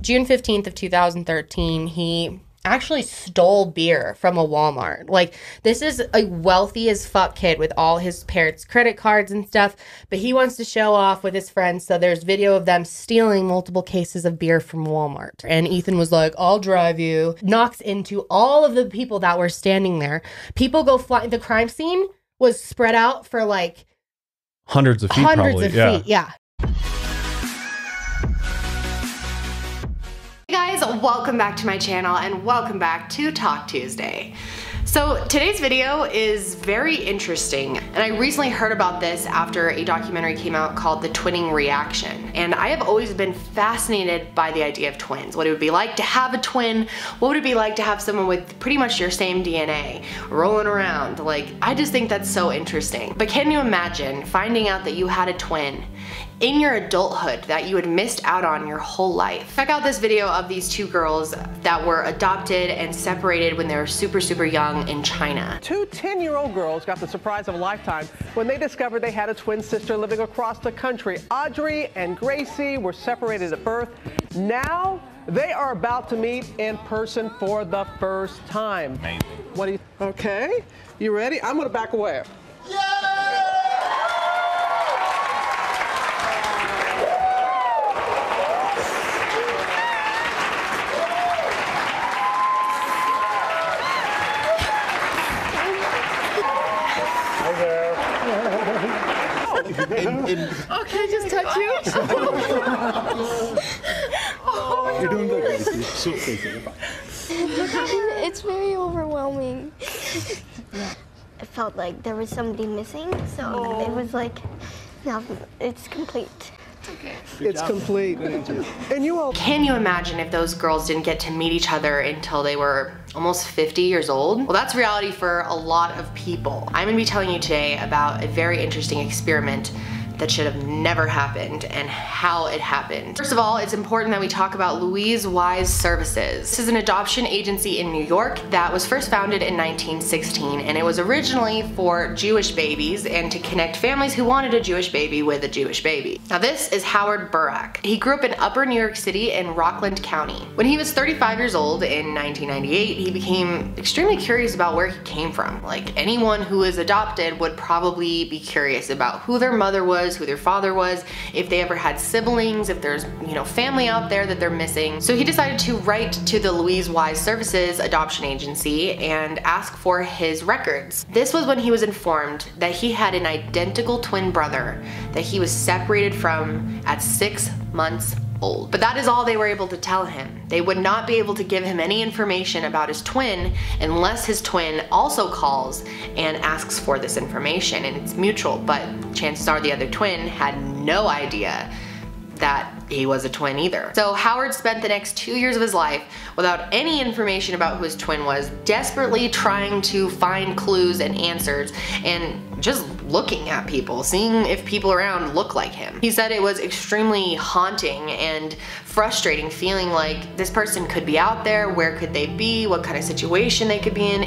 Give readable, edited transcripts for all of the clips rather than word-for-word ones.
June 15th of 2013, he actually stole beer from a Walmart. Like, this is a wealthy as fuck kid with all his parents' credit cards and stuff, but he wants to show off with his friends, so there's video of them stealing multiple cases of beer from Walmart. And Ethan was like, I'll drive you. Knocks into all of the people that were standing there. People go flying. The crime scene was spread out for like hundreds of feet, feet, yeah. Hey guys, welcome back to my channel and welcome back to Talk Tuesday. So today's video is very interesting, and I recently heard about this after a documentary came out called The Twinning Reaction. And I have always been fascinated by the idea of twins. What it would be like to have a twin, what would it be like to have someone with pretty much your same DNA rolling around. Like, I just think that's so interesting. But can you imagine finding out that you had a twin in your adulthood that you had missed out on your whole life? Check out this video of these two girls that were adopted and separated when they were super young in China. Two 10-year-old girls got the surprise of a lifetime when they discovered they had a twin sister living across the country. Audrey and Gracie were separated at birth. Now they are about to meet in person for the first time. Amazing. What do you, okay, you ready? I'm gonna back away. Oh, can I just touch you? Oh, you're doing good. It's very overwhelming. It felt like there was somebody missing, so it was like, now it's complete. Okay. It's complete. And you all... Can you imagine if those girls didn't get to meet each other until they were almost 50 years old? Well, that's reality for a lot of people. I'm gonna be telling you today about a very interesting experiment that should have never happened and how it happened. First of all, it's important that we talk about Louise Wise Services. This is an adoption agency in New York that was first founded in 1916, and it was originally for Jewish babies and to connect families who wanted a Jewish baby with a Jewish baby. Now this is Howard Burak. He grew up in upper New York City in Rockland County. When he was 35 years old in 1998, he became extremely curious about where he came from. Like anyone who is adopted would probably be curious about who their mother was, who their father was, if they ever had siblings, if there's, you know, family out there that they're missing. So he decided to write to the Louise Wise Services adoption agency and ask for his records. This was when he was informed that he had an identical twin brother that he was separated from at 6 months old. But that is all they were able to tell him. They would not be able to give him any information about his twin unless his twin also calls and asks for this information, and it's mutual, but chances are the other twin had no idea that he was a twin either. So Howard spent the next 2 years of his life without any information about who his twin was, desperately trying to find clues and answers and just looking at people, seeing if people around look like him. He said it was extremely haunting and frustrating, feeling like this person could be out there, where could they be, what kind of situation they could be in,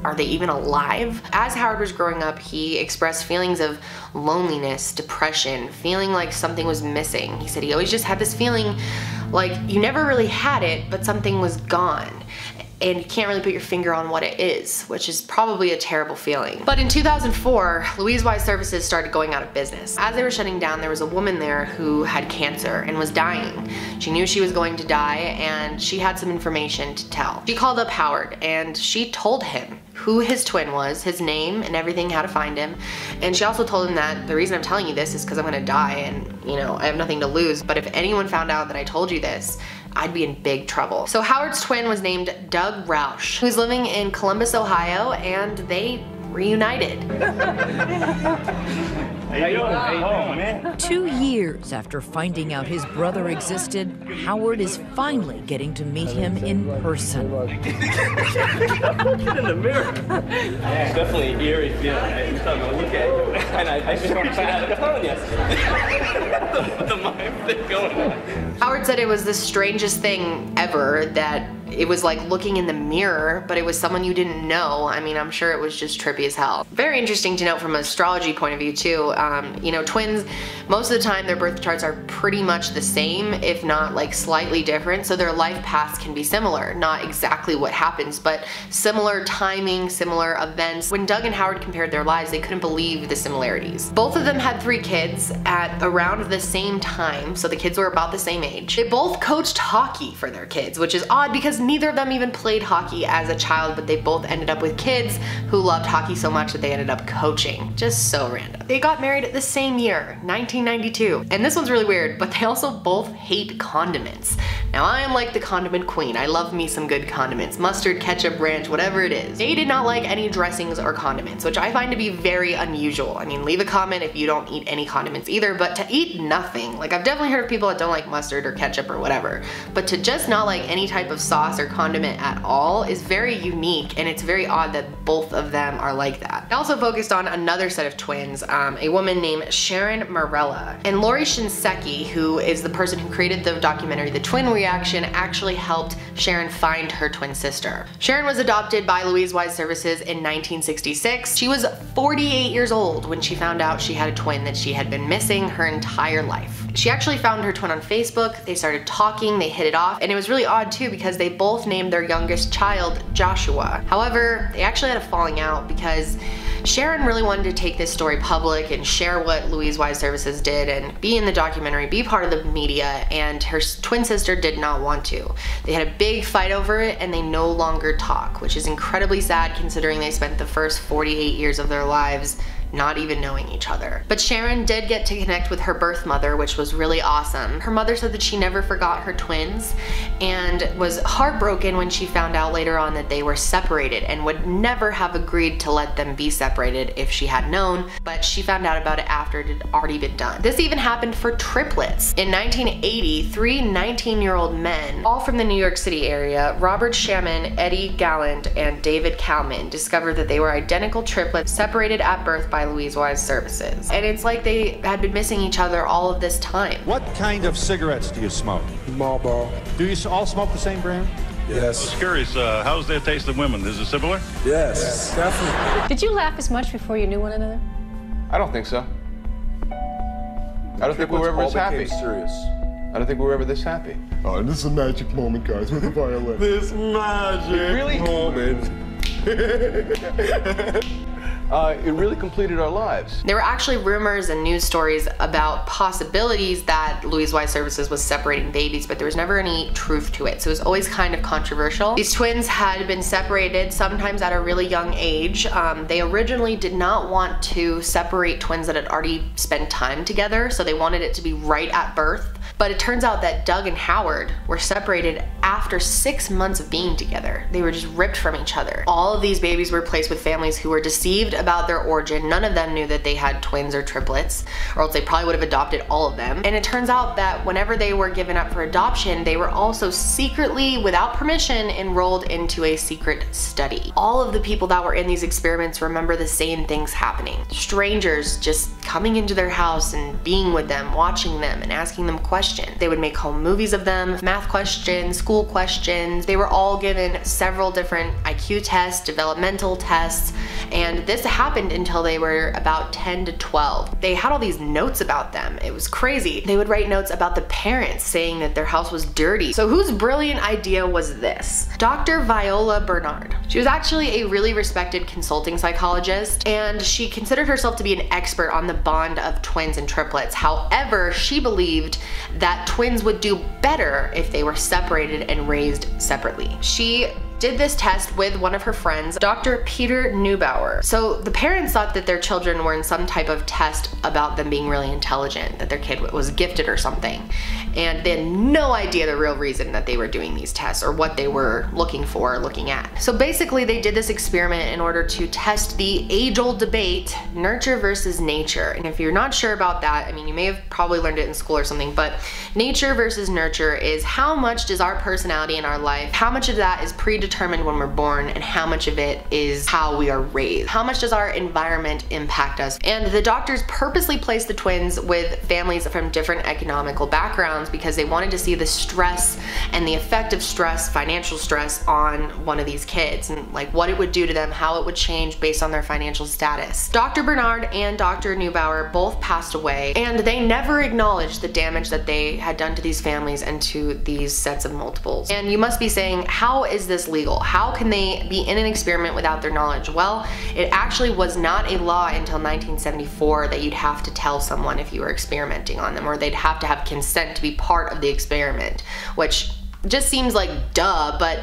are they even alive? As Howard was growing up, he expressed feelings of loneliness, depression, feeling like something was missing. He said he always just had this feeling like you never really had it, but something was gone. And you can't really put your finger on what it is, which is probably a terrible feeling. But in 2004, Louise Wise Services started going out of business. As they were shutting down, there was a woman there who had cancer and was dying. She knew she was going to die, and she had some information to tell. She called up Howard and she told him who his twin was, his name and everything, how to find him. And she also told him that the reason I'm telling you this is because I'm gonna die and, you know, I have nothing to lose, but if anyone found out that I told you this, I'd be in big trouble. So Howard's twin was named Doug Roush, who's living in Columbus, Ohio, and they reunited. How you doing? How you doing, man? 2 years after finding out his brother existed, Howard is finally getting to meet him in person. Get in the mirror. It's definitely an eerie feeling. I'm gonna look at you, and I just want to out of tone yesterday. The mind thing going on. Howard said it was the strangest thing ever that it was like looking in the mirror, but it was someone you didn't know. I mean, I'm sure it was just trippy as hell. Very interesting to note from an astrology point of view too. You know, twins, most of the time their birth charts are pretty much the same, if not like slightly different, so their life paths can be similar. Not exactly what happens, but similar timing, similar events. When Doug and Howard compared their lives, they couldn't believe the similarities. Both of them had 3 kids at around the same time, so the kids were about the same age. They both coached hockey for their kids, which is odd because neither of them even played hockey as a child, but they both ended up with kids who loved hockey so much that they ended up coaching. Just so random. They got married the same year, 1992. And this one's really weird, but they also both hate condiments. Now I am like the condiment queen. I love me some good condiments. Mustard, ketchup, ranch, whatever it is. They did not like any dressings or condiments, which I find to be very unusual. I mean, leave a comment if you don't eat any condiments either, but to eat nothing, like I've definitely heard of people that don't like mustard or ketchup or whatever, but to just not like any type of sauce or condiment at all is very unique, and it's very odd that both of them are like that. I also focused on another set of twins, a woman named Sharon Marella. And Lori Shinseki, who is the person who created the documentary The Twin Reaction, actually helped Sharon find her twin sister. Sharon was adopted by Louise Wise Services in 1966. She was 48 years old when she found out she had a twin that she had been missing her entire life. She actually found her twin on Facebook, they started talking, they hit it off, and it was really odd too because they both named their youngest child Joshua. However, they actually had a falling out because Sharon really wanted to take this story public and share what Louise Wise Services did and be in the documentary, be part of the media, and her twin sister did not want to. They had a big fight over it and they no longer talk, which is incredibly sad considering they spent the first 48 years of their lives not even knowing each other. But Sharon did get to connect with her birth mother, which was really awesome. Her mother said that she never forgot her twins and was heartbroken when she found out later on that they were separated and would never have agreed to let them be separated if she had known, but she found out about it after it had already been done. This even happened for triplets. In 1980, 3 19-year-old men, all from the New York City area, Robert Shaman, Eddie Galland, and David Kalman, discovered that they were identical triplets separated at birth by Louise Wise Services. And it's like they had been missing each other all of this time. What kind of cigarettes do you smoke? Marlboro. Do you all smoke the same brand? Yes. I was curious, how's their taste of women? Is it similar? Yes, definitely. Did you laugh as much before you knew one another? I don't think so. I don't think we were ever this happy. Serious. I don't think we were ever this happy. Oh, this is a magic moment, guys, with the violin. This magic really? moment. It really completed our lives. There were actually rumors and news stories about possibilities that Louise Wise Services was separating babies, but there was never any truth to it, so it was always kind of controversial. These twins had been separated, sometimes at a really young age. They originally did not want to separate twins that had already spent time together, so they wanted it to be right at birth. But it turns out that Doug and Howard were separated after 6 months of being together. They were just ripped from each other. All of these babies were placed with families who were deceived about their origin. None of them knew that they had twins or triplets, or else they probably would have adopted all of them. And it turns out that whenever they were given up for adoption, they were also secretly, without permission, enrolled into a secret study. All of the people that were in these experiments remember the same things happening. Strangers just coming into their house and being with them, watching them, and asking them questions. They would make home movies of them, math questions, school questions. They were all given several different IQ tests, developmental tests, and this happened until they were about 10 to 12. They had all these notes about them. It was crazy. They would write notes about the parents saying that their house was dirty. So whose brilliant idea was this? Dr. Viola Bernard. She was actually a really respected consulting psychologist, and she considered herself to be an expert on the bond of twins and triplets. However, she believed that twins would do better if they were separated and raised separately. She did this test with one of her friends, Dr. Peter Neubauer. So the parents thought that their children were in some type of test about them being really intelligent, that their kid was gifted or something. And they had no idea the real reason that they were doing these tests or what they were looking for or looking at. So basically they did this experiment in order to test the age-old debate, nurture versus nature. And if you're not sure about that, I mean, you may have probably learned it in school or something, but nature versus nurture is how much does our personality in our life, how much of that is predetermined determined when we're born, and how much of it is how we are raised. How much does our environment impact us? And the doctors purposely placed the twins with families from different economical backgrounds because they wanted to see the stress and the effect of stress, financial stress, on one of these kids, and like what it would do to them, how it would change based on their financial status. Dr. Bernard and Dr. Neubauer both passed away, and they never acknowledged the damage that they had done to these families and to these sets of multiples. And you must be saying, how is this legal? How can they be in an experiment without their knowledge? Well, it actually was not a law until 1974 that you'd have to tell someone if you were experimenting on them, or they'd have to have consent to be part of the experiment, which just seems like duh, but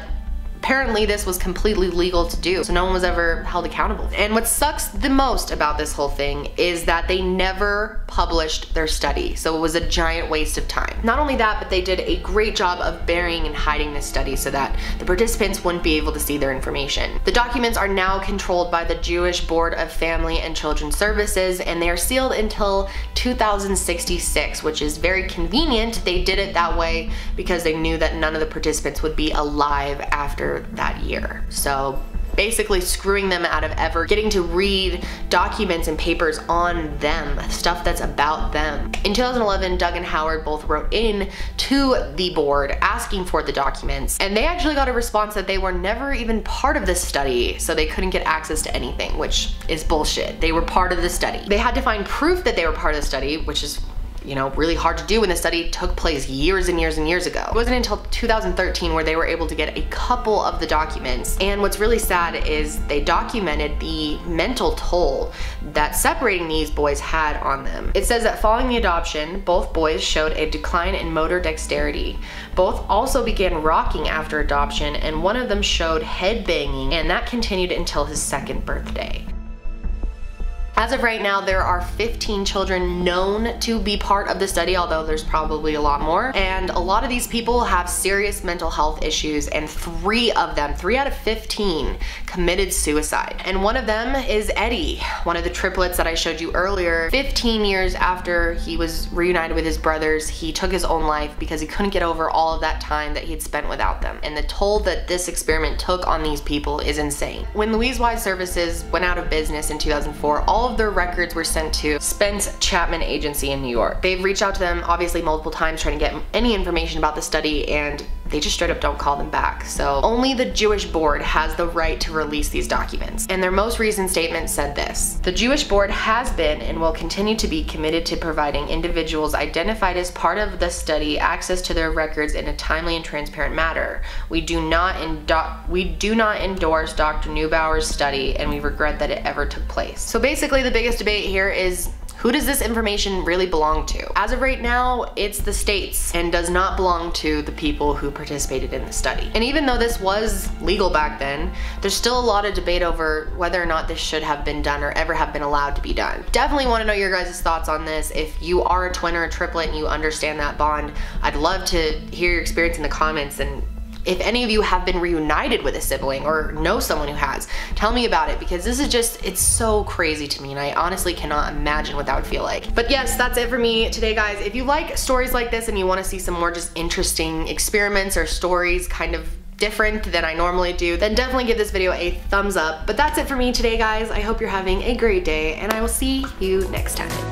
apparently this was completely legal to do, so no one was ever held accountable. And what sucks the most about this whole thing is that they never published their study, so it was a giant waste of time. Not only that, but they did a great job of burying and hiding this study so that the participants wouldn't be able to see their information. The documents are now controlled by the Jewish Board of Family and Children's Services, and they are sealed until 2066, which is very convenient. They did it that way because they knew that none of the participants would be alive after that year. So basically screwing them out of ever getting to read documents and papers on them, stuff that's about them. In 2011, Doug and Howard both wrote in to the board asking for the documents, and they actually got a response that they were never even part of this study, so they couldn't get access to anything, which is bullshit. They were part of the study. They had to find proof that they were part of the study, which is, you know, really hard to do when the study took place years and years and years ago. It wasn't until 2013 where they were able to get a couple of the documents. And what's really sad is they documented the mental toll that separating these boys had on them. It says that following the adoption, both boys showed a decline in motor dexterity. Both also began rocking after adoption, and one of them showed head banging, and that continued until his 2nd birthday. As of right now, there are 15 children known to be part of the study, although there's probably a lot more. And a lot of these people have serious mental health issues, and 3 of them, 3 out of 15, committed suicide. And one of them is Eddie, one of the triplets that I showed you earlier. 15 years after he was reunited with his brothers, he took his own life because he couldn't get over all of that time that he'd spent without them. And the toll that this experiment took on these people is insane. When Louise Wise Services went out of business in 2004, all of their records were sent to Spence Chapman Agency in New York. They've reached out to them obviously multiple times trying to get any information about the study, and they just straight up don't call them back. So only the Jewish board has the right to release these documents. And their most recent statement said this: "The Jewish board has been and will continue to be committed to providing individuals identified as part of the study access to their records in a timely and transparent manner. We do not endorse Dr. Neubauer's study, and we regret that it ever took place." So basically the biggest debate here is, who does this information really belong to? As of right now, it's the states and does not belong to the people who participated in the study. And even though this was legal back then, there's still a lot of debate over whether or not this should have been done or ever have been allowed to be done. Definitely want to know your guys' thoughts on this. If you are a twin or a triplet and you understand that bond, I'd love to hear your experience in the comments, and if any of you have been reunited with a sibling or know someone who has, tell me about it, because this is just, it's so crazy to me, and I honestly cannot imagine what that would feel like. But yes, that's it for me today, guys. If you like stories like this and you want to see some more just interesting experiments or stories kind of different than I normally do, then definitely give this video a thumbs up. But that's it for me today, guys. I hope you're having a great day, and I will see you next time.